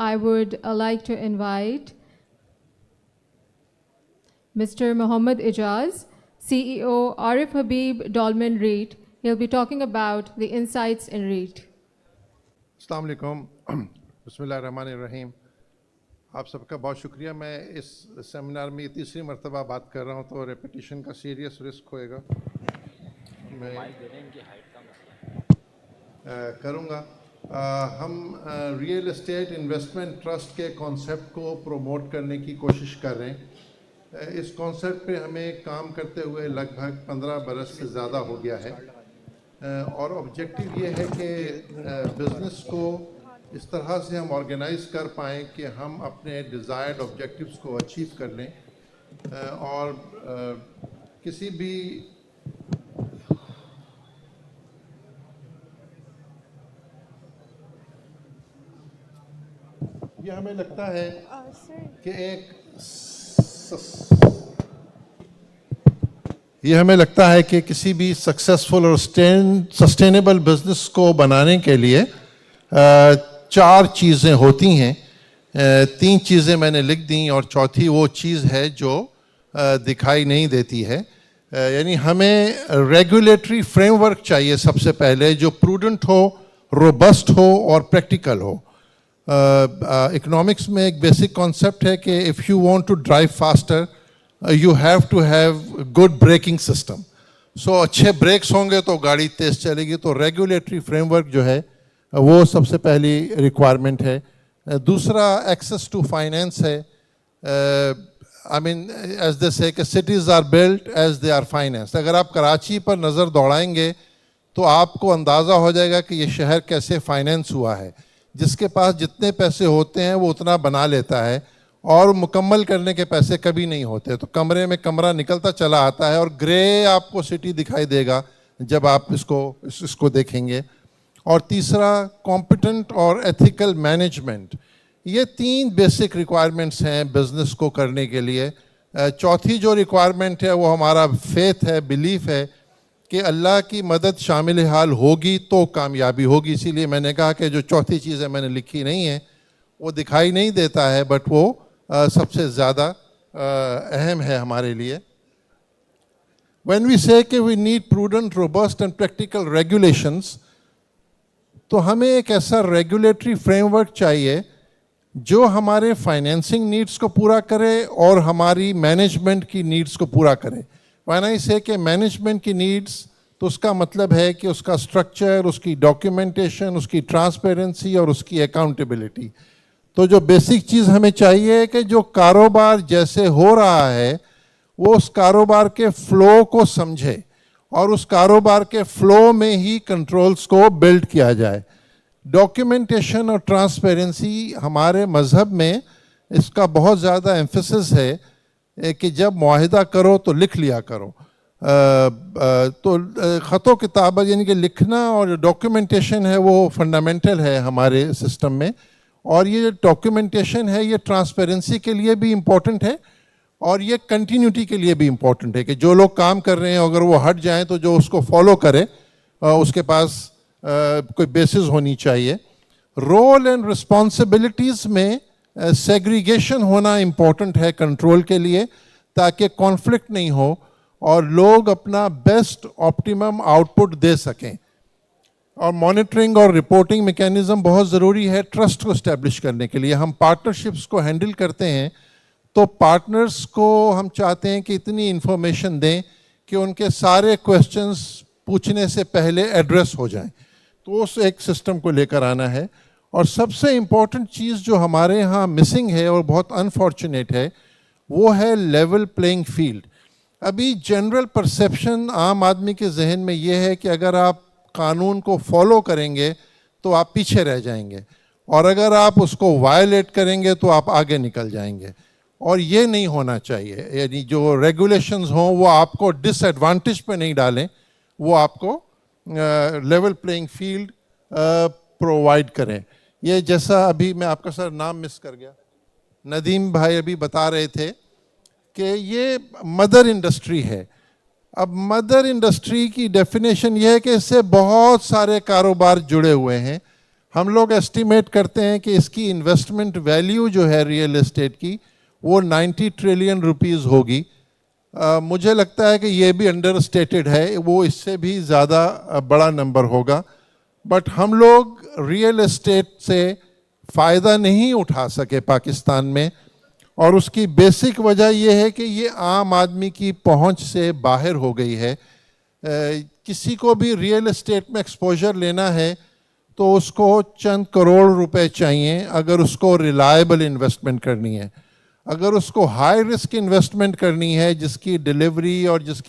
I would like to invite Mr. Mohammad Ijaz, CEO, Arif Habib Dolmen REIT. He'll be talking about the insights in REIT. السلام علیکم. بسم اللہ الرحمن الرحیم. آپ سب کا بہت شکریہ. میں اس سیمینار میں تیسری مرتبہ بات کر رہا ہوں تو ریپیٹیشن کا سیریس رسک ہوئے گا. میں کروں گا. ہم ریئل اسٹیٹ انویسٹمنٹ ٹرسٹ کے کانسیپٹ کو پروموٹ کرنے کی کوشش کر رہے ہیں. اس کانسیپٹ پہ ہمیں کام کرتے ہوئے لگ بھگ 15 برس سے زیادہ ہو گیا ہے اور آبجیکٹیو یہ ہے کہ بزنس کو اس طرح سے ہم آرگنائز کر پائیں کہ ہم اپنے ڈیزائرڈ آبجیکٹیوز کو اچیو کر لیں اور کسی بھی یہ ہمیں لگتا ہے کہ کسی بھی سکسیسفل اور سسٹینیبل بزنس کو بنانے کے لیے 4 چیزیں ہوتی ہیں. 3 چیزیں میں نے لکھ دیں اور چوتھی وہ چیز ہے جو دکھائی نہیں دیتی ہے. یعنی ہمیں ریگولیٹری فریم ورک چاہیے سب سے پہلے جو پروڈنٹ ہو, روبسٹ ہو اور پریکٹیکل ہو. اکنامکس میں ایک بیسک کانسیپٹ ہے کہ if you want to drive faster you have to have good braking system. So اچھے بریکس ہوں گے تو گاڑی تیز چلے گی. تو ریگولیٹری فریم ورک جو ہے وہ سب سے پہلی ریکوائرمنٹ ہے. دوسرا ایکسیس ٹو فائنینس ہے. آئی مین ایز دے سے کہ cities are built as they are financed. اگر آپ کراچی پر نظر دوڑائیں گے تو آپ کو اندازہ ہو جائے گا کہ یہ شہر کیسے فائنینس ہوا ہے. جس کے پاس جتنے پیسے ہوتے ہیں وہ اتنا بنا لیتا ہے اور مکمل کرنے کے پیسے کبھی نہیں ہوتے. تو کمرے میں کمرہ نکلتا چلا آتا ہے اور گرے آپ کو سٹی دکھائی دے گا جب آپ اس کو دیکھیں گے. اور تیسرا کمپیٹنٹ اور ایتھیکل مینجمنٹ. یہ 3 بیسک ریکوائرمنٹس ہیں بزنس کو کرنے کے لیے. چوتھی جو ریکوائرمنٹ ہے وہ ہمارا فیتھ ہے, بلیف ہے کہ اللہ کی مدد شامل حال ہوگی تو کامیابی ہوگی. اسی لیے میں نے کہا کہ جو چوتھی چیزیں میں نے لکھی نہیں ہیں وہ دکھائی نہیں دیتا ہے بٹ وہ سب سے زیادہ اہم ہے ہمارے لیے. When we say کہ we need prudent, robust and practical regulations, تو ہمیں ایک ایسا ریگولیٹری فریم ورک چاہیے جو ہمارے فائنینسنگ نیڈس کو پورا کرے اور ہماری مینجمنٹ کی نیڈس کو پورا کرے. When I say کہ مینجمنٹ کی نیڈس تو اس کا مطلب ہے کہ اس کا اسٹرکچر, اس کی ڈاکیومنٹیشن, اس کی ٹرانسپیرنسی اور اس کی اکاؤنٹیبلٹی. تو جو بیسک چیز ہمیں چاہیے کہ جو کاروبار جیسے ہو رہا ہے وہ اس کاروبار کے فلو کو سمجھے اور اس کاروبار کے فلو میں ہی کنٹرولز کو بلڈ کیا جائے. ڈاکیومنٹیشن اور ٹرانسپیرنسی ہمارے مذہب میں اس کا بہت زیادہ ایمفیسس ہے کہ جب معاہدہ کرو تو لکھ لیا کرو. تو خط و کتابت یعنی کہ لکھنا اور ڈاکیومنٹیشن ہے وہ فنڈامنٹل ہے ہمارے سسٹم میں. اور یہ جو ڈاکیومنٹیشن ہے یہ ٹرانسپیرنسی کے لیے بھی امپورٹنٹ ہے اور یہ کنٹینیوٹی کے لیے بھی امپورٹنٹ ہے کہ جو لوگ کام کر رہے ہیں اگر وہ ہٹ جائیں تو جو اس کو فالو کرے اس کے پاس کوئی بیسز ہونی چاہیے. رول اینڈ رسپانسبلٹیز میں سیگریگیشن ہونا امپورٹنٹ ہے کنٹرول کے لیے تاکہ کانفلکٹ نہیں ہو اور لوگ اپنا بیسٹ آپٹیمم آؤٹ پٹ دے سکیں. اور مانیٹرنگ اور رپورٹنگ میکینزم بہت ضروری ہے ٹرسٹ کو اسٹیبلش کرنے کے لیے. ہم پارٹنرشپس کو ہینڈل کرتے ہیں تو پارٹنرز کو ہم چاہتے ہیں کہ اتنی انفارمیشن دیں کہ ان کے سارے کویسچنز پوچھنے سے پہلے ایڈریس ہو جائیں. تو اس ایک سسٹم کو لے کر آنا ہے. اور سب سے امپورٹنٹ چیز جو ہمارے ہاں مسنگ ہے اور بہت انفارچونیٹ ہے وہ ہے لیول پلینگ فیلڈ. ابھی جنرل پرسیپشن عام آدمی کے ذہن میں یہ ہے کہ اگر آپ قانون کو فالو کریں گے تو آپ پیچھے رہ جائیں گے اور اگر آپ اس کو وائلیٹ کریں گے تو آپ آگے نکل جائیں گے. اور یہ نہیں ہونا چاہیے. یعنی جو ریگولیشنز ہوں وہ آپ کو ڈس ایڈوانٹیج پہ نہیں ڈالیں, وہ آپ کو لیول پلینگ فیلڈ پرووائڈ کریں. یہ جیسا ابھی میں آپ کا سر نام مس کر گیا, ندیم بھائی ابھی بتا رہے تھے کہ یہ مدر انڈسٹری ہے. اب مدر انڈسٹری کی ڈیفینیشن یہ ہے کہ اس سے بہت سارے کاروبار جڑے ہوئے ہیں. ہم لوگ ایسٹیمیٹ کرتے ہیں کہ اس کی انویسٹمنٹ ویلیو جو ہے ریئل اسٹیٹ کی وہ 90 ٹریلین روپیز ہوگی. مجھے لگتا ہے کہ یہ بھی انڈر اسٹیٹڈ ہے, وہ اس سے بھی زیادہ بڑا نمبر ہوگا. بٹ ہم لوگ ریئل اسٹیٹ سے فائدہ نہیں اٹھا سکے پاکستان میں, اور اس کی بیسک وجہ یہ ہے کہ یہ عام آدمی کی پہنچ سے باہر ہو گئی ہے. کسی کو بھی ریئل اسٹیٹ میں ایکسپوجر لینا ہے تو اس کو چند کروڑ روپے چاہیے اگر اس کو ریلائبل انویسٹمنٹ کرنی ہے. اگر اس کو ہائی رسک انویسٹمنٹ کرنی ہے جس کی ڈیلیوری اور جس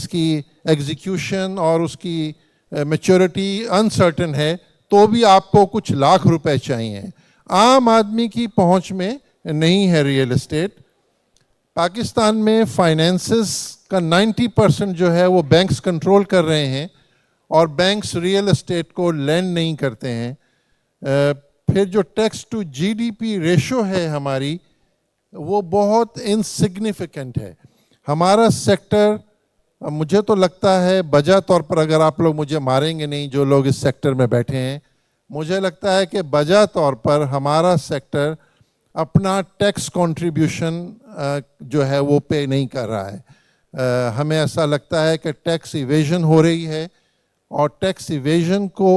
کی ایگزیکیوشن اور اس کی میچورٹی انسرٹن ہے تو بھی آپ کو کچھ لاکھ روپے چاہیے. عام آدمی کی پہنچ میں نہیں ہے ریئل اسٹیٹ. پاکستان میں فائنینسز کا 90% جو ہے وہ بینکس کنٹرول کر رہے ہیں, اور بینکس ریئل اسٹیٹ کو لینڈ نہیں کرتے ہیں. پھر جو tax to G D P ratio ہے ہماری, وہ بہت انسگنیفیکنٹ ہے. ہمارا سیکٹر, مجھے تو لگتا ہے بجا طور پر, اگر آپ لوگ مجھے ماریں گے نہیں جو لوگ اس سیکٹر میں بیٹھے ہیں, مجھے لگتا ہے کہ بجا طور پر ہمارا سیکٹر اپنا ٹیکس کنٹریبیوشن جو ہے وہ پے نہیں کر رہا ہے. ہمیں ایسا لگتا ہے کہ ٹیکس ایویژن ہو رہی ہے, اور ٹیکس ایویژن کو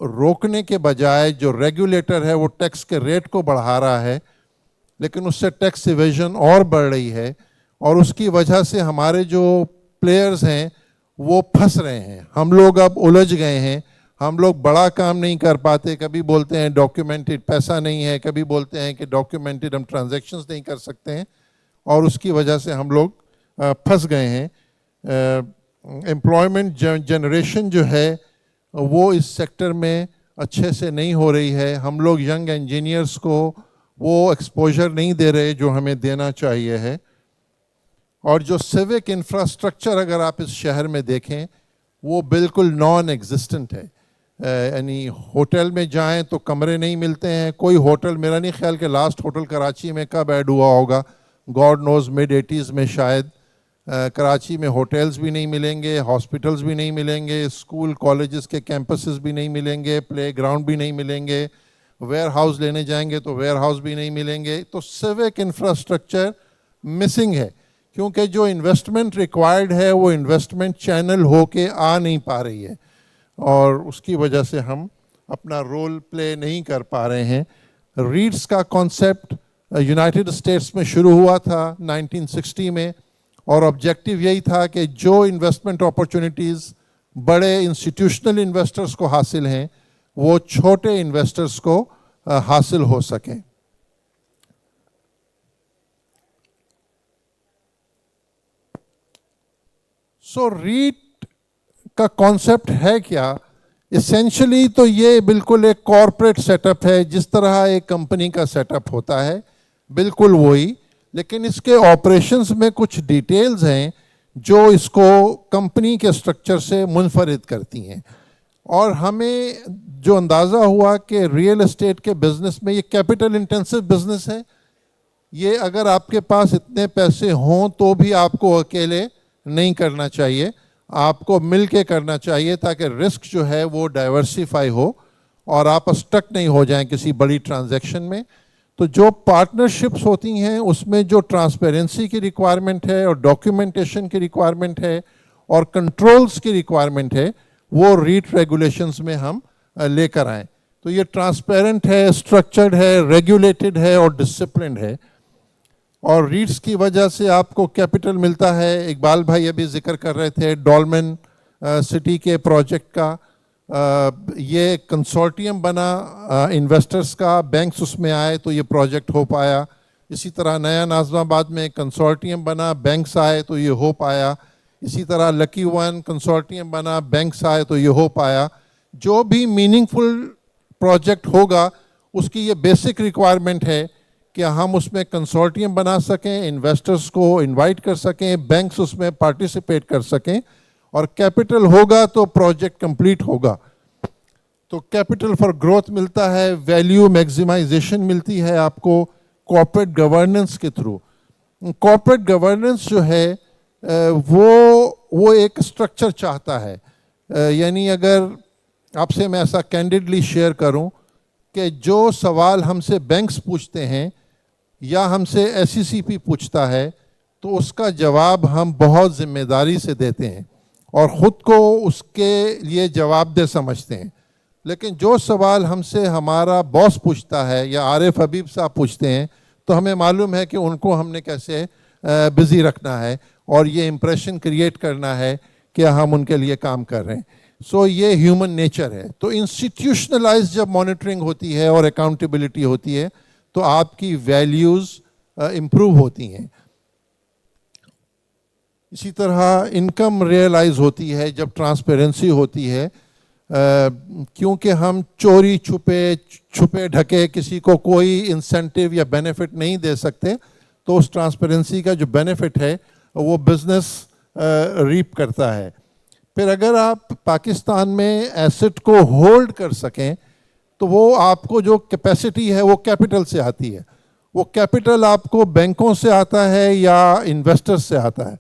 روکنے کے بجائے جو ریگولیٹر ہے وہ ٹیکس کے ریٹ کو بڑھا رہا ہے, لیکن اس سے ٹیکس ایویژن اور بڑھ رہی ہے, اور اس کی وجہ سے ہمارے جو پلیئرز ہیں وہ پھنس رہے ہیں. ہم لوگ اب الجھ گئے ہیں, ہم لوگ بڑا کام نہیں کر پاتے. کبھی بولتے ہیں ڈاکیومنٹڈ پیسہ نہیں ہے, کبھی بولتے ہیں کہ ڈاکیومنٹڈ ہم ٹرانزیکشنز نہیں کر سکتے ہیں, اور اس کی وجہ سے ہم لوگ پھنس گئے ہیں. امپلائمنٹ جنریشن جو ہے وہ اس سیکٹر میں اچھے سے نہیں ہو رہی ہے. ہم لوگ ینگ انجینئرز کو وہ ایکسپوجر نہیں دے رہے جو ہمیں دینا چاہیے ہے. اور جو سیوک انفراسٹرکچر اگر آپ اس شہر میں دیکھیں وہ بالکل نان ایگزسٹنٹ ہے. یعنی ہوٹل میں جائیں تو کمرے نہیں ملتے ہیں. کوئی ہوٹل, میرا نہیں خیال کہ لاسٹ ہوٹل کراچی میں کب ایڈ ہوا ہوگا, گاڈ نوز مڈ 80s میں شاید. کراچی میں ہوٹلز بھی نہیں ملیں گے, ہاسپٹلز بھی نہیں ملیں گے, اسکول کالجز کے کیمپسز بھی نہیں ملیں گے, پلے گراؤنڈ بھی نہیں ملیں گے, ویئر ہاؤس لینے جائیں گے تو ویئر ہاؤس بھی نہیں ملیں گے. تو سیوک انفراسٹرکچر مسنگ ہے, کیونکہ جو انویسٹمنٹ ریکوائرڈ ہے وہ انویسٹمنٹ چینل ہو کے آ نہیں پا رہی ہے, اور اس کی وجہ سے ہم اپنا رول پلے نہیں کر پا رہے ہیں. ریٹس کا کانسیپٹ یونائٹڈ اسٹیٹس میں شروع ہوا تھا 1960 میں, اور آبجیکٹیو یہی تھا کہ جو انویسٹمنٹ اپرچونیٹیز بڑے انسٹیٹیوشنل انویسٹرز کو حاصل ہیں وہ چھوٹے انویسٹرز کو حاصل ہو سکیں. سو ریٹ کا کانسیپٹ ہے کیا؟ اسینشلی تو یہ بالکل ایک کارپوریٹ سیٹ اپ ہے, جس طرح ایک کمپنی کا سیٹ اپ ہوتا ہے بالکل وہی, لیکن اس کے آپریشنز میں کچھ ڈیٹیلز ہیں جو اس کو کمپنی کے سٹرکچر سے منفرد کرتی ہیں. اور ہمیں جو اندازہ ہوا کہ ریئل اسٹیٹ کے بزنس میں یہ کیپٹل انٹینسو بزنس ہے. یہ اگر آپ کے پاس اتنے پیسے ہوں تو بھی آپ کو اکیلے نہیں کرنا چاہیے, آپ کو مل کے کرنا چاہیے تاکہ رسک جو ہے وہ ڈائیورسیفائی ہو اور آپ اسٹک نہیں ہو جائیں کسی بڑی ٹرانزیکشن میں. تو جو پارٹنرشپس ہوتی ہیں اس میں جو ٹرانسپیرنسی کی ریکوائرمنٹ ہے اور ڈاکیومنٹیشن کی ریکوائرمنٹ ہے اور کنٹرولز کی ریکوائرمنٹ ہے, وہ ریٹ ریگولیشنز میں ہم لے کر آئیں. تو یہ ٹرانسپیرنٹ ہے, اسٹرکچرڈ ہے, ریگولیٹڈ ہے اور ڈسپلنڈ ہے. اور ریٹس کی وجہ سے آپ کو کیپٹل ملتا ہے. اقبال بھائی ابھی ذکر کر رہے تھے ڈولمن سٹی کے پروجیکٹ کا, یہ کنسورٹیم بنا انویسٹرز کا, بینکس اس میں آئے تو یہ پروجیکٹ ہو پایا. اسی طرح نیا ناظم آباد میں کنسورٹیم بنا, بینکس آئے تو یہ ہو پایا. اسی طرح لکی ون کنسورٹیم بنا, بینکس آئے تو یہ ہو پایا. جو بھی میننگ فل پروجیکٹ ہوگا اس کی یہ بیسک ریکوائرمنٹ ہے کہ ہم اس میں کنسورٹیم بنا سکیں, انویسٹرز کو انوائٹ کر سکیں, بینکس اس میں پارٹیسپیٹ کر سکیں, اور کیپٹل ہوگا تو پروجیکٹ کمپلیٹ ہوگا. تو کیپٹل فار گروتھ ملتا ہے, ویلیو میگزیمائزیشن ملتی ہے آپ کو کارپوریٹ گورننس کے تھرو. کارپوریٹ گورننس جو ہے وہ ایک اسٹرکچر چاہتا ہے. یعنی اگر آپ سے میں ایسا کینڈیڈلی شیئر کروں کہ جو سوال ہم سے بینکس پوچھتے ہیں یا ہم سے SECP پوچھتا ہے تو اس کا جواب ہم بہت ذمہ داری سے دیتے ہیں اور خود کو اس کے لیے جواب دہ سمجھتے ہیں. لیکن جو سوال ہم سے ہمارا باس پوچھتا ہے یا عارف حبیب صاحب پوچھتے ہیں تو ہمیں معلوم ہے کہ ان کو ہم نے کیسے بزی رکھنا ہے اور یہ امپریشن کریٹ کرنا ہے کہ ہم ان کے لیے کام کر رہے ہیں. سو یہ ہیومن نیچر ہے. تو انسٹیٹیوشنلائز جب مانیٹرنگ ہوتی ہے اور اکاؤنٹیبلٹی ہوتی ہے تو آپ کی ویلیوز امپروو ہوتی ہیں. اسی طرح انکم ریئلائز ہوتی ہے جب ٹرانسپیرنسی ہوتی ہے. کیونکہ ہم چوری چھپے ڈھکے کسی کو کوئی انسینٹیو یا بینیفٹ نہیں دے سکتے تو اس ٹرانسپیرنسی کا جو بینیفٹ ہے وہ بزنس ریپ کرتا ہے. پھر اگر آپ پاکستان میں ایسٹ کو ہولڈ کر سکیں تو وہ آپ کو جو کیپیسٹی ہے وہ کیپٹل سے آتی ہے. وہ کیپٹل آپ کو بینکوں سے آتا ہے یا انویسٹر سے آتا ہے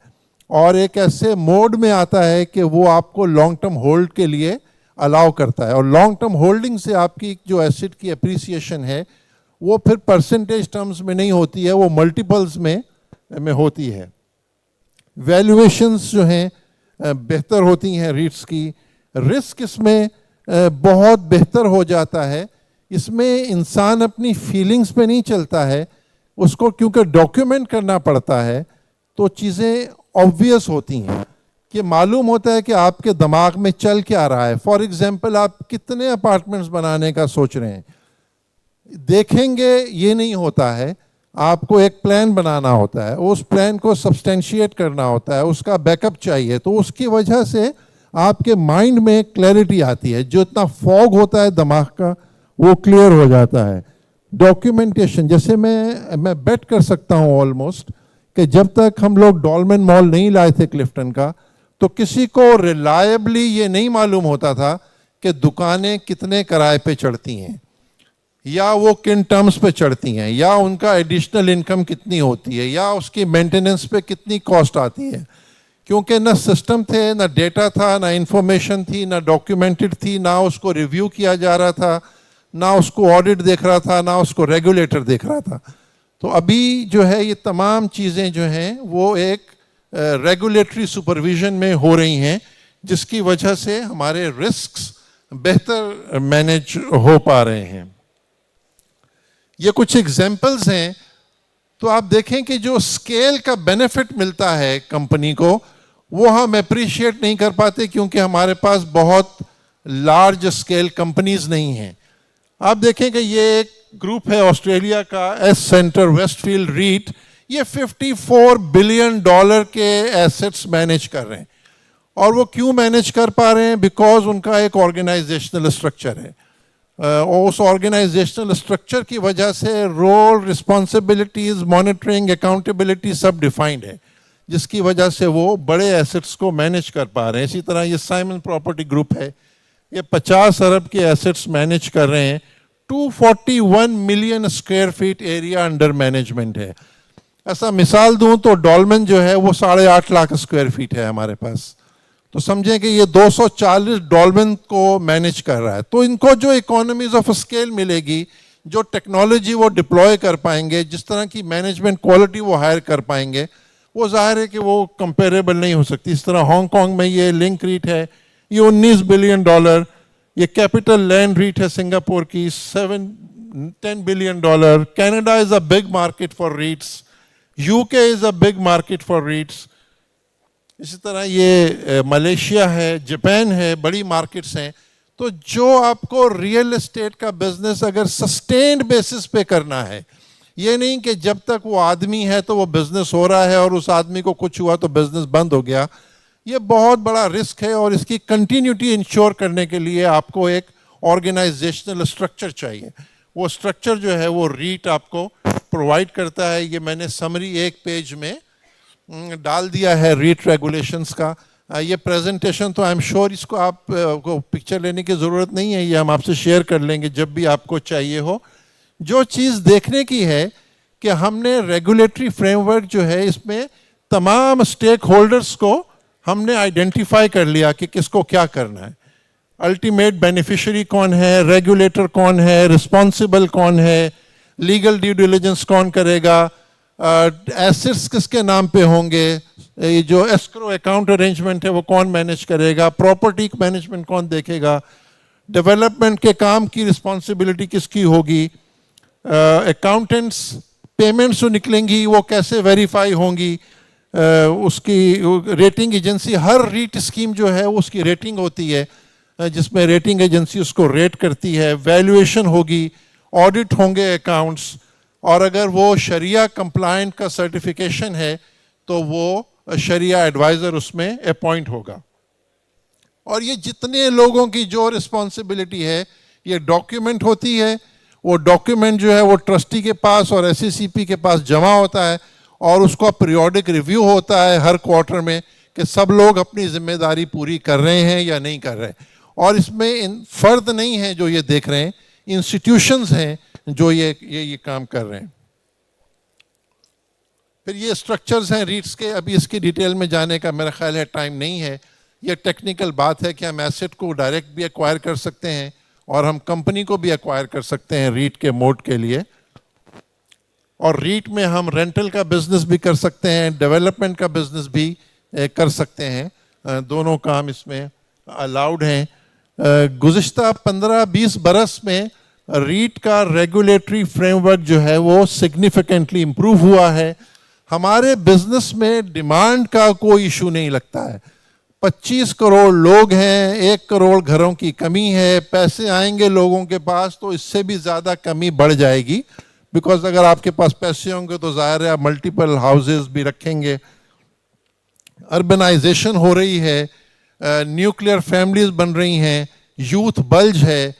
اور ایک ایسے موڈ میں آتا ہے کہ وہ آپ کو لانگ ٹرم ہولڈ کے لیے الاؤ کرتا ہے. اور لانگ ٹرم ہولڈنگ سے آپ کی جو ایسٹ کی اپریسیشن ہے وہ پھر پرسنٹیج ٹرمز میں نہیں ہوتی ہے, وہ ملٹیپلز میں ہوتی ہے. ویلیویشنز جو ہیں بہتر ہوتی ہیں ریٹس کی. رسک اس میں بہت بہتر ہو جاتا ہے. اس میں انسان اپنی فیلنگز پہ نہیں چلتا ہے, اس کو کیونکہ ڈاکیومنٹ کرنا پڑتا ہے تو چیزیں آبویس ہوتی ہیں کہ معلوم ہوتا ہے کہ آپ کے دماغ میں چل کیا رہا ہے. فار ایگزامپل آپ کتنے اپارٹمنٹس بنانے کا سوچ رہے ہیں, دیکھیں گے یہ نہیں ہوتا ہے. آپ کو ایک پلان بنانا ہوتا ہے, اس پلان کو سبسٹینشیٹ کرنا ہوتا ہے, اس کا بیک اپ چاہیے. تو اس کی وجہ سے آپ کے مائنڈ میں کلیئرٹی آتی ہے. جو اتنا فوگ ہوتا ہے دماغ کا وہ کلیئر ہو جاتا ہے. ڈاکیومنٹیشن جیسے میں بیٹ کر سکتا ہوں آلموسٹ کہ جب تک ہم لوگ ڈولمن مال نہیں لائے تھے کلفٹن کا تو کسی کو ریلائبلی یہ نہیں معلوم ہوتا تھا کہ دکانیں کتنے کرائے پہ چڑھتی ہیں یا وہ کن ٹرمز پہ چڑھتی ہیں یا ان کا ایڈیشنل انکم کتنی ہوتی ہے یا اس کی مینٹیننس پہ کتنی کاسٹ آتی ہے. کیونکہ نہ سسٹم تھے, نہ ڈیٹا تھا, نہ انفارمیشن تھی, نہ ڈاکیومنٹڈ تھی, نہ اس کو ریویو کیا جا رہا تھا, نہ اس کو آڈٹ دیکھ رہا تھا, نہ اس کو ریگولیٹر دیکھ رہا تھا. تو ابھی جو ہے یہ تمام چیزیں جو ہیں وہ ایک ریگولیٹری سپرویژن میں ہو رہی ہیں جس کی وجہ سے ہمارے رسکس بہتر مینیج ہو پا رہے ہیں. یہ کچھ ایگزامپلز ہیں. تو آپ دیکھیں کہ جو اسکیل کا بینیفٹ ملتا ہے کمپنی کو وہ ہم اپریشیٹ نہیں کر پاتے کیونکہ ہمارے پاس بہت لارج اسکیل کمپنیز نہیں ہیں. آپ دیکھیں کہ یہ ایک گروپ ہے آسٹریلیا کا ایس سینٹر ویسٹ فیلڈ ریٹ, یہ $54 بلین کے ایسٹس مینیج کر رہے ہیں. اور وہ کیوں مینیج کر پا رہے ہیں؟ بیکاز ان کا ایک آرگنائزیشنل اسٹرکچر ہے. اور اس آرگنائزیشنل اسٹرکچر کی وجہ سے رول, رسپانسبلٹیز, مانیٹرنگ, اکاؤنٹیبلٹی سب ڈیفائنڈ ہے جس کی وجہ سے وہ بڑے ایسٹس کو مینیج کر پا رہے ہیں. اسی طرح یہ سائمن پراپرٹی گروپ ہے, یہ 50 ارب کے ایسٹس مینیج کر رہے ہیں. 241 million square feet area under management ہے. ایسا مثال دوں تو ڈولمن جو ہے وہ 8.5 لاکھ اسکوائر فیٹ ہے ہمارے پاس. تو سمجھیں کہ یہ 240 ڈولمن کو مینیج کر رہا ہے. تو ان کو جو اکانومیز آف اسکیل ملے گی, جو ٹیکنالوجی وہ ڈپلوائے کر پائیں گے, جس طرح کی مینجمنٹ کوالٹی وہ ہائر کر پائیں گے, وہ ظاہر ہے کہ وہ کمپیریبل نہیں ہو سکتی. اس طرح ہانگ کانگ میں یہ لنک ریٹ ہے, یہ $19 بلین. یہ کیپٹل لینڈ ریٹ ہے سنگاپور کی, $10 billion. Canada is a big market for REITs, UK is a big market for REITs. اسی طرح یہ ملیشیا ہے, جاپان ہے, بڑی مارکیٹس ہیں. تو جو آپ کو ریئل اسٹیٹ کا بزنس اگر سسٹینڈ بیسس پہ کرنا ہے, یہ نہیں کہ جب تک وہ آدمی ہے تو وہ بزنس ہو رہا ہے اور اس آدمی کو کچھ ہوا تو بزنس بند ہو گیا, یہ بہت بڑا رسک ہے. اور اس کی کنٹینیوٹی انشور کرنے کے لیے آپ کو ایک آرگنائزیشنل اسٹرکچر چاہیے. وہ اسٹرکچر جو ہے وہ ریٹ آپ کو پرووائڈ کرتا ہے. یہ میں نے سمری ایک پیج میں ڈال دیا ہے ریٹ ریگولیشنز کا. یہ پریزنٹیشن تو آئی ایم شیور اس کو آپ کو پکچر لینے کی ضرورت نہیں ہے, یہ ہم آپ سے شیئر کر لیں گے جب بھی آپ کو چاہیے ہو. جو چیز دیکھنے کی ہے کہ ہم نے ریگولیٹری فریم ورک جو ہے اس میں تمام اسٹیک ہولڈرز کو ہم نے آئیڈینٹیفائی کر لیا کہ کس کو کیا کرنا ہے. الٹیمیٹ بینیفیشری کون ہے, ریگولیٹر کون ہے, رسپانسبل کون ہے, لیگل ڈیو ڈیلیجنس کون کرے گا, ایسٹس کس کے نام پہ ہوں گے, یہ جو اسکرو اکاؤنٹ ارینجمنٹ ہے وہ کون مینیج کرے گا, پراپرٹی مینجمنٹ کون دیکھے گا, ڈیولپمنٹ کے کام کی رسپانسبلٹی کس کی ہوگی, اکاؤنٹنٹس پیمنٹس جو نکلیں گی وہ کیسے ویریفائی ہوں گی, اس کی ریٹنگ ایجنسی, ہر ریٹ اسکیم جو ہے اس کی ریٹنگ ہوتی ہے جس میں ریٹنگ ایجنسی اس کو ریٹ کرتی ہے, ویلیویشن ہوگی, آڈٹ ہوں گے اکاؤنٹس, اور اگر وہ شریعہ کمپلائنٹ کا سرٹیفیکیشن ہے تو وہ شریعہ ایڈوائزر اس میں اپوائنٹ ہوگا. اور یہ جتنے لوگوں کی جو رسپانسبلٹی ہے یہ ڈاکیومنٹ ہوتی ہے, وہ ڈاکیومنٹ جو ہے وہ ٹرسٹی کے پاس اور ایس ای سی پی کے پاس جمع ہوتا ہے, اور اس کا پیریوڈک ریویو ہوتا ہے ہر کوارٹر میں کہ سب لوگ اپنی ذمہ داری پوری کر رہے ہیں یا نہیں کر رہے. اور اس میں فرد نہیں ہیں جو یہ دیکھ رہے ہیں, انسٹیٹیوشنز ہیں جو یہ کام کر رہے ہیں. پھر یہ اسٹرکچرز ہیں ریٹس کے, ابھی اس کی ڈیٹیل میں جانے کا میرا خیال ہے ٹائم نہیں ہے. یہ ٹیکنیکل بات ہے کہ ہم ایسٹ کو ڈائریکٹ بھی ایکوائر کر سکتے ہیں اور ہم کمپنی کو بھی ایکوائر کر سکتے ہیں ریٹ کے موڈ کے لیے, اور ریٹ میں ہم رینٹل کا بزنس بھی کر سکتے ہیں, ڈیولپمنٹ کا بزنس بھی کر سکتے ہیں, دونوں کام اس میں الاؤڈ ہیں. گزشتہ 15-20 برس میں ریٹ کا ریگولیٹری فریم ورک جو ہے وہ سگنیفیکنٹلی امپروو ہوا ہے. ہمارے بزنس میں ڈیمانڈ کا کوئی ایشو نہیں لگتا ہے. 25 کروڑ لوگ ہیں, 1 کروڑ گھروں کی کمی ہے, پیسے آئیں گے لوگوں کے پاس تو اس سے بھی زیادہ کمی بڑھ جائے گی, بیکاز اگر آپ کے پاس پیسے ہوں گے تو ظاہر ہے آپ ملٹیپل ہاؤسز بھی رکھیں گے. اربنائزیشن ہو رہی ہے, نیوکلیئر فیملیز بن رہی ہیں, یوتھ بلج ہے,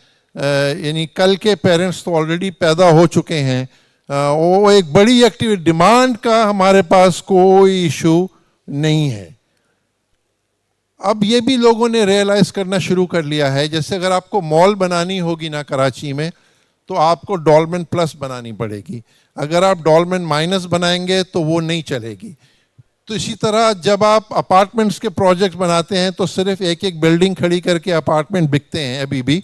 یعنی کل کے پیرنٹس تو آلریڈی پیدا ہو چکے ہیں, وہ ایک بڑی ایکٹیویٹی, ڈیمانڈ کا ہمارے پاس کوئی ایشو نہیں ہے. اب یہ بھی لوگوں نے ریئلائز کرنا شروع کر لیا ہے, جیسے اگر آپ کو مال بنانی ہوگی نا کراچی میں تو آپ کو ڈولمن پلس بنانی پڑے گی, اگر آپ ڈولمن مائنس بنائیں گے تو وہ نہیں چلے گی. تو اسی طرح جب آپ اپارٹمنٹس کے پروجیکٹ بناتے ہیں تو صرف ایک ایک بلڈنگ کھڑی کر کے اپارٹمنٹ بکتے ہیں ابھی بھی,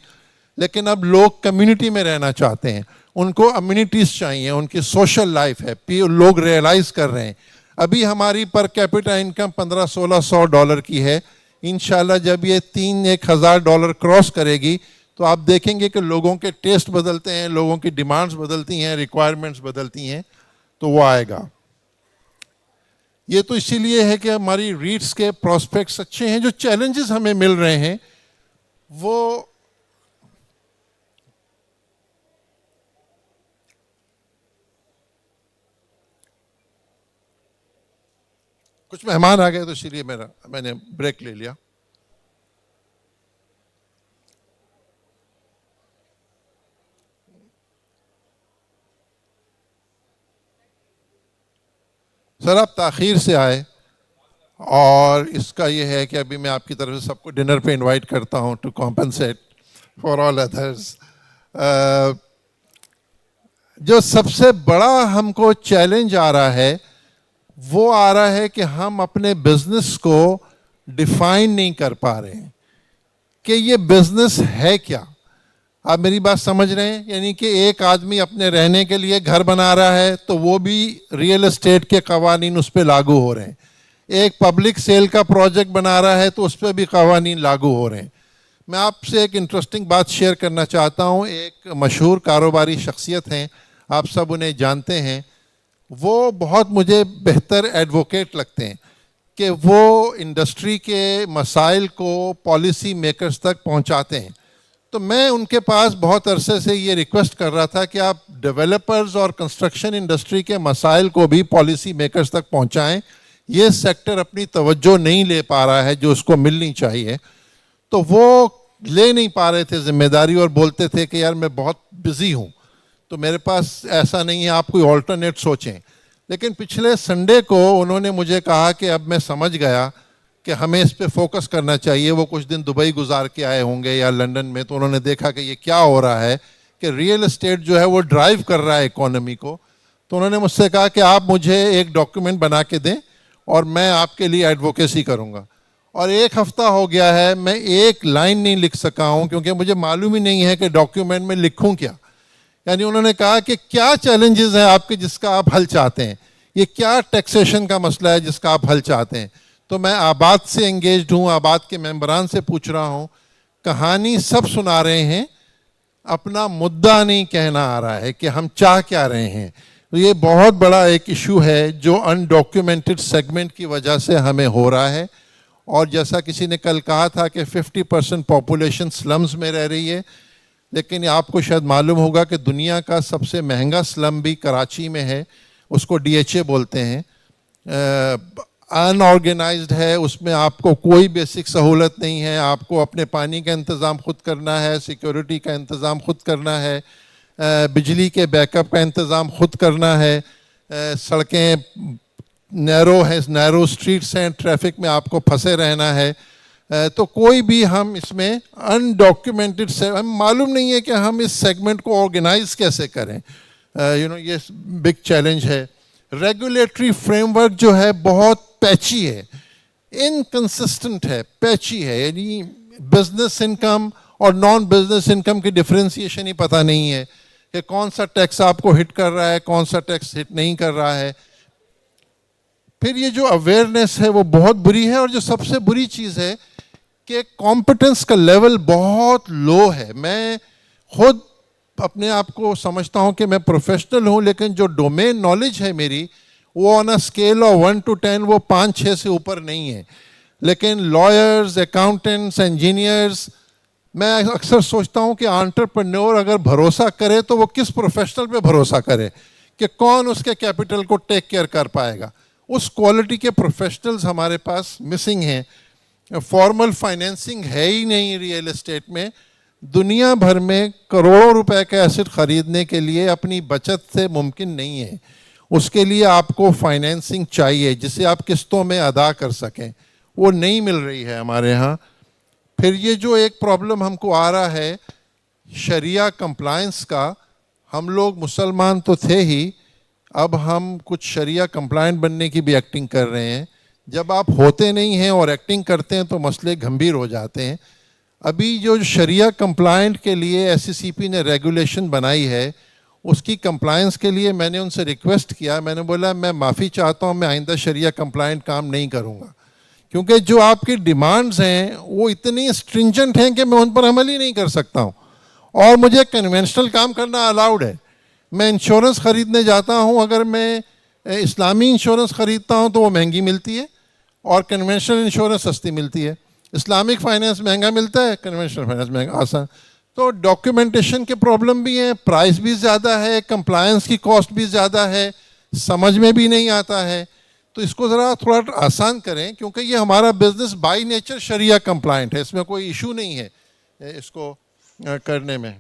لیکن اب لوگ کمیونٹی میں رہنا چاہتے ہیں, ان کو امینٹیز چاہیے, ان کی سوشل لائف ہے, لوگ ریئلائز کر رہے ہیں. ابھی ہماری پر کیپٹا انکم $1500-1600 کی ہے, انشاءاللہ جب یہ $3000 کراس کرے گی تو آپ دیکھیں گے کہ لوگوں کے ٹیسٹ بدلتے ہیں, لوگوں کی ڈیمانڈز بدلتی ہیں, ریکوائرمنٹس بدلتی ہیں, تو وہ آئے گا. یہ تو اسی لیے ہے کہ ہماری ریٹس کے پراسپیکٹس اچھے ہیں. جو چیلنجز ہمیں مل رہے ہیں وہ کچھ مہمان آ گئے تو اسی لیے میں نے بریک لے لیا. سر آپ تاخیر سے آئے, اور اس کا یہ ہے کہ ابھی میں آپ کی طرف سے سب کو ڈنر پہ انوائٹ کرتا ہوں to compensate for all others. جو سب سے بڑا ہم کو چیلنج آ رہا ہے وہ آ رہا ہے کہ ہم اپنے بزنس کو ڈیفائن نہیں کر پا رہے ہیں کہ یہ بزنس ہے کیا. آپ میری بات سمجھ رہے ہیں؟ یعنی کہ ایک آدمی اپنے رہنے کے لیے گھر بنا رہا ہے تو وہ بھی ریئل اسٹیٹ کے قوانین اس پہ لاگو ہو رہے ہیں, ایک پبلک سیل کا پروجیکٹ بنا رہا ہے تو اس پہ بھی قوانین لاگو ہو رہے ہیں. میں آپ سے ایک انٹرسٹنگ بات شیئر کرنا چاہتا ہوں. ایک مشہور کاروباری شخصیت ہیں, آپ سب انہیں جانتے ہیں, وہ بہت مجھے بہتر ایڈوکیٹ لگتے ہیں کہ وہ انڈسٹری کے مسائل کو پالیسی میکرز تک پہنچاتے ہیں. تو میں ان کے پاس بہت عرصے سے یہ ریکویسٹ کر رہا تھا کہ آپ ڈیولپرز اور کنسٹرکشن انڈسٹری کے مسائل کو بھی پالیسی میکرز تک پہنچائیں. یہ سیکٹر اپنی توجہ نہیں لے پا رہا ہے جو اس کو ملنی چاہیے. تو وہ لے نہیں پا رہے تھے ذمہ داری, اور بولتے تھے کہ یار میں بہت بزی ہوں تو میرے پاس ایسا نہیں ہے, آپ کوئی آلٹرنیٹ سوچیں. لیکن پچھلے سنڈے کو انہوں نے مجھے کہا کہ اب میں سمجھ گیا کہ ہمیں اس پہ فوکس کرنا چاہیے. وہ کچھ دن دبئی گزار کے آئے ہوں گے یا لنڈن میں, تو انہوں نے دیکھا کہ یہ کیا ہو رہا ہے کہ ریئل اسٹیٹ جو ہے وہ ڈرائیو کر رہا ہے اکانومی کو. تو انہوں نے مجھ سے کہا کہ آپ مجھے ایک ڈاکیومنٹ بنا کے دیں اور میں آپ کے لیے ایڈوکیسی کروں گا. اور 1 ہفتہ ہو گیا ہے میں ایک لائن نہیں لکھ سکا ہوں کیونکہ مجھے معلوم ہی نہیں ہے کہ ڈاکیومنٹ میں لکھوں کیا. یعنی انہوں نے کہا کہ کیا چیلنجز ہیں آپ کے جس کا آپ حل چاہتے ہیں, یہ کیا ٹیکسیشن کا مسئلہ ہے جس کا آپ حل چاہتے ہیں. تو میں آباد سے انگیجڈ ہوں, آباد کے ممبران سے پوچھ رہا ہوں, کہانی سب سنا رہے ہیں, اپنا مدعا نہیں کہنا آ رہا ہے کہ ہم چاہ کیا رہے ہیں. تو یہ بہت بڑا ایک ایشو ہے جو انڈاکیومنٹڈ سیگمنٹ کی وجہ سے ہمیں ہو رہا ہے. اور جیسا کسی نے کل کہا تھا کہ 50% پاپولیشن سلمز میں رہ رہی ہے, لیکن آپ کو شاید معلوم ہوگا کہ دنیا کا سب سے مہنگا سلم بھی کراچی میں ہے, اس کو DHA بولتے ہیں. ان آرگنائزڈ ہے, اس میں آپ کو کوئی بیسک سہولت نہیں ہے, آپ کو اپنے پانی کا انتظام خود کرنا ہے, سیکیورٹی کا انتظام خود کرنا ہے, بجلی کے بیک اپ کا انتظام خود کرنا ہے, سڑکیں نیرو ہیں, نیرو اسٹریٹس ہیں, ٹریفک میں آپ کو پھنسے رہنا ہے. تو کوئی بھی ہم اس میں انڈاکیومنٹڈ سے ہم معلوم نہیں ہے کہ ہم اس سیگمنٹ کو آرگنائز کیسے کریں. یہ بگ چیلنج ہے. ریگولیٹری فریم ورک جو ہے بہت پیچی ہے, انکنسسٹنٹ ہے, پیچی ہے. یعنی بزنس انکم اور نان بزنس انکم کی ڈفرینسیشن ہی پتہ نہیں ہے کہ کون سا ٹیکس آپ کو ہٹ کر رہا ہے, کون سا ٹیکس ہٹ نہیں کر رہا ہے. پھر یہ جو اویئرنیس ہے وہ بہت بری ہے, اور جو سب سے بری چیز ہے کہ کمپٹنس کا لیول بہت لو ہے. میں خود اپنے آپ کو سمجھتا ہوں کہ میں پروفیشنل ہوں, لیکن جو ڈومین نالج ہے میری وہ آن اے اسکیل آف 1 to 10 وہ 5-6 سے اوپر نہیں ہے. لیکن لائرز, اکاؤنٹنٹس, انجینئرز, میں اکثر سوچتا ہوں کہ انٹرپرینور اگر بھروسہ کرے تو وہ کس پروفیشنل پہ بھروسہ کرے کہ کون اس کے کیپٹل کو ٹیک کیئر کر پائے گا. اس کوالٹی کے پروفیشنلز ہمارے پاس مسنگ ہیں. فارمل فائنینسنگ ہے ہی نہیں ریئل اسٹیٹ میں. دنیا بھر میں کروڑوں روپے کا ایسٹ خریدنے کے لیے اپنی بچت سے ممکن نہیں ہے. اس کے لیے آپ کو فائنینسنگ چاہیے جسے آپ قسطوں میں ادا کر سکیں, وہ نہیں مل رہی ہے ہمارے ہاں. پھر یہ جو ایک پرابلم ہم کو آ رہا ہے شریعہ کمپلائنس کا, ہم لوگ مسلمان تو تھے ہی, اب ہم کچھ شریعہ کمپلائنٹ بننے کی بھی ایکٹنگ کر رہے ہیں. جب آپ ہوتے نہیں ہیں اور ایکٹنگ کرتے ہیں تو مسئلے گھمبیر ہو جاتے ہیں. ابھی جو شریعہ کمپلائنٹ کے لیے SCCP نے ریگولیشن بنائی ہے, اس کی کمپلائنس کے لیے میں نے ان سے ریکویسٹ کیا. میں نے بولا میں معافی چاہتا ہوں, میں آئندہ شریعہ کمپلائنٹ کام نہیں کروں گا, کیونکہ جو آپ کی ڈیمانڈز ہیں وہ اتنی اسٹرنجنٹ ہیں کہ میں ان پر عمل ہی نہیں کر سکتا ہوں. اور مجھے کنونشنل کام کرنا الاؤڈ ہے. میں انشورنس خریدنے جاتا ہوں, اگر میں اسلامی انشورنس خریدتا ہوں تو وہ مہنگی ملتی ہے اور کنونشنل انشورنس سستی ملتی ہے. اسلامک فائنینس مہنگا ملتا ہے, کنونشنل فائنینس مہنگا آسان. تو ڈاکیومنٹیشن کے پرابلم بھی ہیں, پرائس بھی زیادہ ہے, کمپلائنس کی کاسٹ بھی زیادہ ہے, سمجھ میں بھی نہیں آتا ہے. تو اس کو ذرا تھوڑا آسان کریں, کیونکہ یہ ہمارا business by nature Shariah compliant ہے, اس میں کوئی ایشو نہیں ہے اس کو کرنے میں.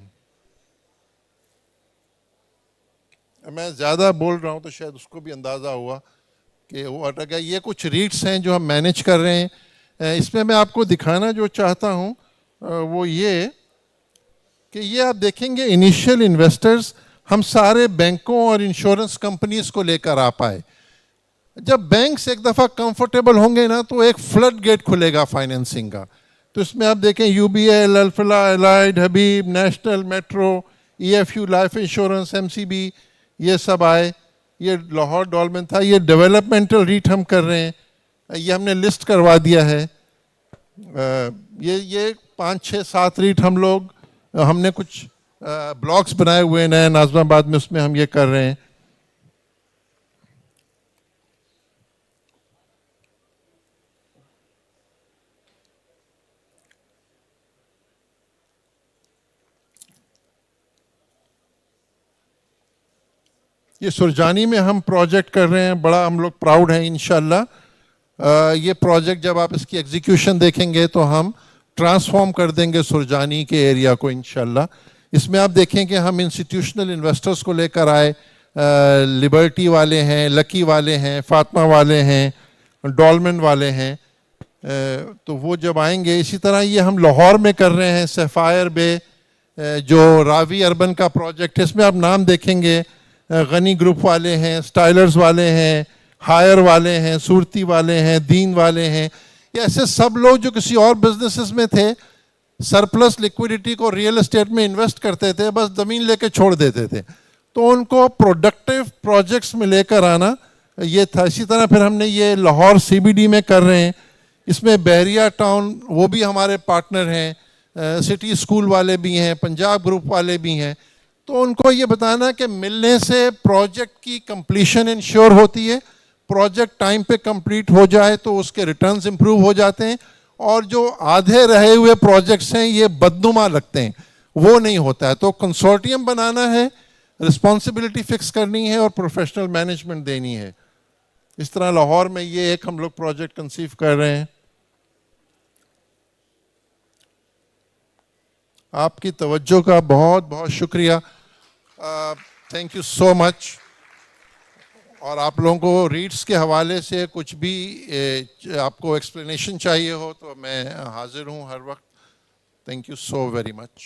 میں زیادہ بول رہا ہوں تو شاید اس کو بھی اندازہ ہوا کہ وہ اٹک گیا. یہ کچھ ریٹس ہیں جو ہم مینیج کر رہے ہیں. اس میں آپ کو دکھانا جو چاہتا ہوں وہ یہ کہ یہ آپ دیکھیں گے انیشیل انویسٹرز ہم سارے بینکوں اور انشورنس کمپنیز کو لے کر آ پائے. جب بینکس ایک دفعہ کمفرٹیبل ہوں گے نا تو ایک فلڈ گیٹ کھلے گا فائنینسنگ کا. تو اس میں آپ دیکھیں UBL, Alfalah, Allied, Habib, National, Metro, EFU life insurance, MCB, یہ سب آئے. یہ لاہور ڈولمن تھا. یہ ڈیولپمنٹل ریٹ ہم کر رہے ہیں, یہ ہم نے لسٹ کروا دیا ہے. یہ 5-6-7 ریٹ ہم نے کچھ بلاکس بنائے ہوئے ہیں نئے ناظم آباد میں, اس میں ہم یہ کر رہے ہیں. یہ سرجانی میں ہم پروجیکٹ کر رہے ہیں, بڑا ہم لوگ پراؤڈ ہیں انشاءاللہ. یہ پروجیکٹ جب آپ اس کی ایگزیکیوشن دیکھیں گے تو ہم ٹرانسفارم کر دیں گے سرجانی کے ایریا کو انشاءاللہ. اس میں آپ دیکھیں کہ ہم انسٹیٹیوشنل انویسٹرز کو لے کر آئے, لبرٹی والے ہیں, لکی والے ہیں, فاطمہ والے ہیں, ڈولمن والے ہیں. تو وہ جب آئیں گے, اسی طرح یہ ہم لاہور میں کر رہے ہیں سیفائر بے, جو راوی اربن کا پروجیکٹ ہے. اس میں آپ نام دیکھیں گے غنی گروپ والے ہیں, سٹائلرز والے ہیں, ہائر والے ہیں, صورتی والے ہیں, دین والے ہیں. کہ ایسے سب لوگ جو کسی اور بزنسز میں تھے سرپلس لیکوڈیٹی کو ریئل اسٹیٹ میں انویسٹ کرتے تھے, بس زمین لے کے چھوڑ دیتے تھے. تو ان کو پروڈکٹیو پروجیکٹس میں لے کر آنا یہ تھا. اسی طرح پھر ہم نے یہ لاہور CBD میں کر رہے ہیں, اس میں بحریہ ٹاؤن وہ بھی ہمارے پارٹنر ہیں, سٹی اسکول والے بھی ہیں, پنجاب گروپ والے بھی ہیں. تو ان کو یہ بتانا کہ ملنے سے پروجیکٹ کی کمپلیشن انشور ہوتی ہے, پروجیکٹ ٹائم پہ کمپلیٹ ہو جائے تو اس کے ریٹرنز امپروو ہو جاتے ہیں, اور جو آدھے رہے ہوئے پروجیکٹس ہیں یہ بدنما لگتے ہیں, وہ نہیں ہوتا ہے. تو کنسورٹیم بنانا ہے, رسپانسبلٹی فکس کرنی ہے اور پروفیشنل مینجمنٹ دینی ہے. اس طرح لاہور میں یہ ایک ہم لوگ پروجیکٹ کنسیو کر رہے ہیں. آپ کی توجہ کا بہت بہت شکریہ, تھینک یو سو مچ. اور آپ لوگوں کو ریٹس کے حوالے سے کچھ بھی آپ کو ایکسپلینیشن چاہیے ہو تو میں حاضر ہوں ہر وقت. Thank you so very much.